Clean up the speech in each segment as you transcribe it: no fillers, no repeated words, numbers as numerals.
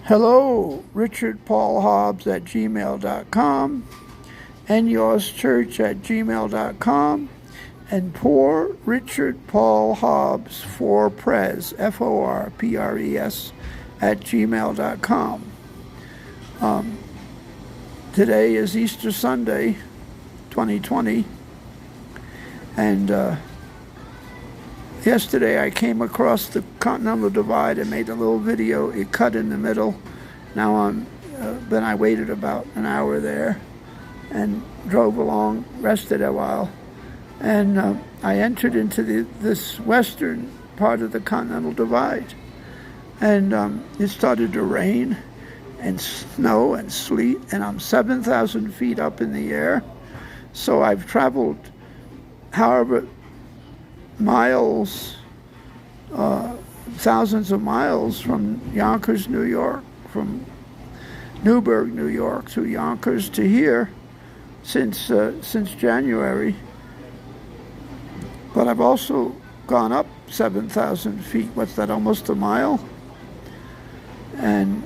Hello, Richard Paul Hobbs at gmail.com, nyourschurch@gmail.com, and poor Richard Paul Hobbs for Prez, FORPRES, @gmail.com. Today is Easter Sunday, 2020, and yesterday I came across the Continental Divide and made a little video. It cut in the middle. Now then I waited about an hour there and drove along, rested a while, and I entered into this western part of the Continental Divide, and it started to rain and snow and sleet, and I'm 7,000 feet up in the air, so I've traveled however miles, thousands of miles from Yonkers, New York, from Newburgh, New York to Yonkers to here since January. But I've also gone up 7,000 feet. What's that, almost a mile? And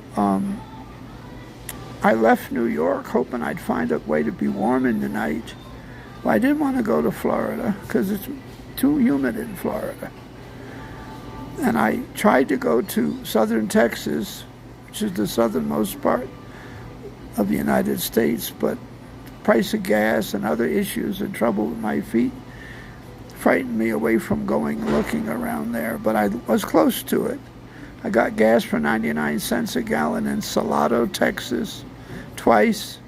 I left New York hoping I'd find a way to be warm in the night. Well, I didn't want to go to Florida because it's too humid in Florida. And I tried to go to southern Texas, which is the southernmost part of the United States, but the price of gas and other issues and trouble with my feet frightened me away from going and looking around there. But I was close to it. I got gas for 99 cents a gallon in Salado, Texas, twice.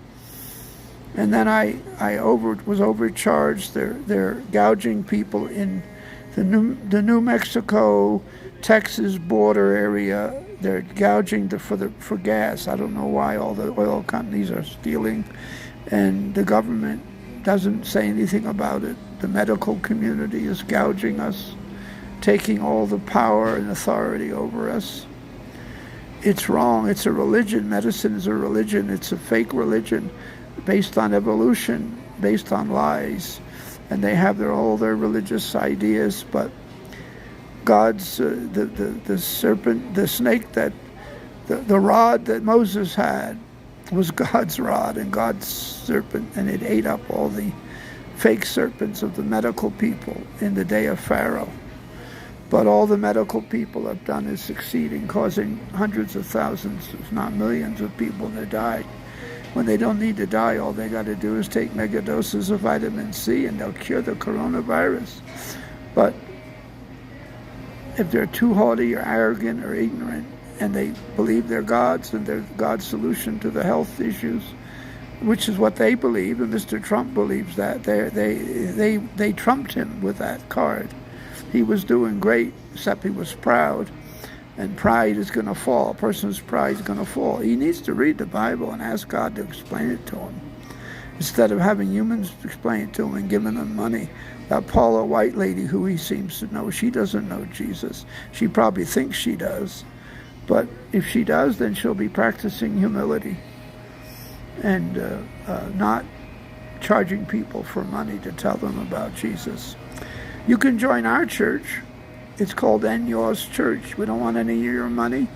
And then I was overcharged. They're gouging people in the New Mexico, Texas border area. They're gouging for gas. I don't know why all the oil companies are stealing, and the government doesn't say anything about it. The medical community is gouging us, taking all the power and authority over us. It's wrong. It's a religion. Medicine is a religion. It's a fake religion based on evolution, based on lies, and they have all their religious ideas. But God's the serpent, the snake, that the rod that Moses had was God's rod and God's serpent, and it ate up all the fake serpents of the medical people in the day of Pharaoh. But all the medical people have done is succeeding, causing hundreds of thousands, if not millions, of people to die. When they don't need to die, all they got to do is take mega doses of vitamin C and they'll cure the coronavirus. But if they're too haughty or arrogant or ignorant and they believe they're gods and they're God's solution to the health issues, which is what they believe, and Mr. Trump believes that, they trumped him with that card. He was doing great, except he was proud. And pride is going to fall. A person's pride is going to fall. He needs to read the Bible and ask God to explain it to him, instead of having humans explain it to him and giving him money. That Paula White lady, who he seems to know, she doesn't know Jesus. She probably thinks she does. But if she does, then she'll be practicing humility and not charging people for money to tell them about Jesus. You can join our church. It's called Yours Church. We don't want any of your money.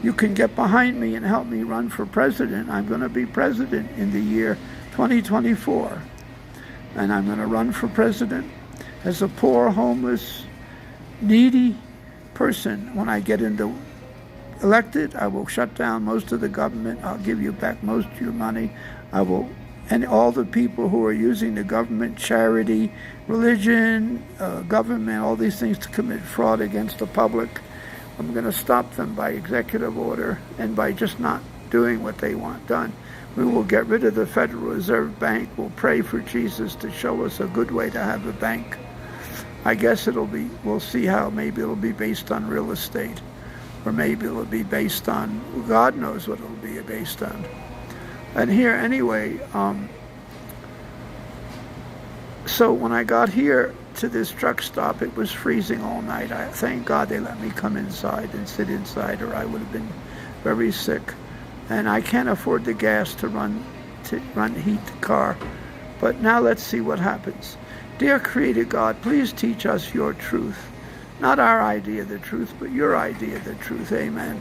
You can get behind me and help me run for president. I'm going to be president in the year 2024. And I'm going to run for president as a poor, homeless, needy person. When I get elected, I will shut down most of the government. I'll give you back most of your money. And all the people who are using the government, charity, religion, government, all these things to commit fraud against the public, I'm going to stop them by executive order and by just not doing what they want done. We will get rid of the Federal Reserve Bank. We'll pray for Jesus to show us a good way to have a bank. I guess we'll see how, maybe it'll be based on real estate, or maybe it'll be based on, God knows what it'll be based on. And here, anyway, so when I got here to this truck stop, it was freezing all night. Thank God they let me come inside and sit inside, or I would have been very sick. And I can't afford the gas to heat the car. But now let's see what happens. Dear Creator God, please teach us your truth. Not our idea of the truth, but your idea of the truth. Amen.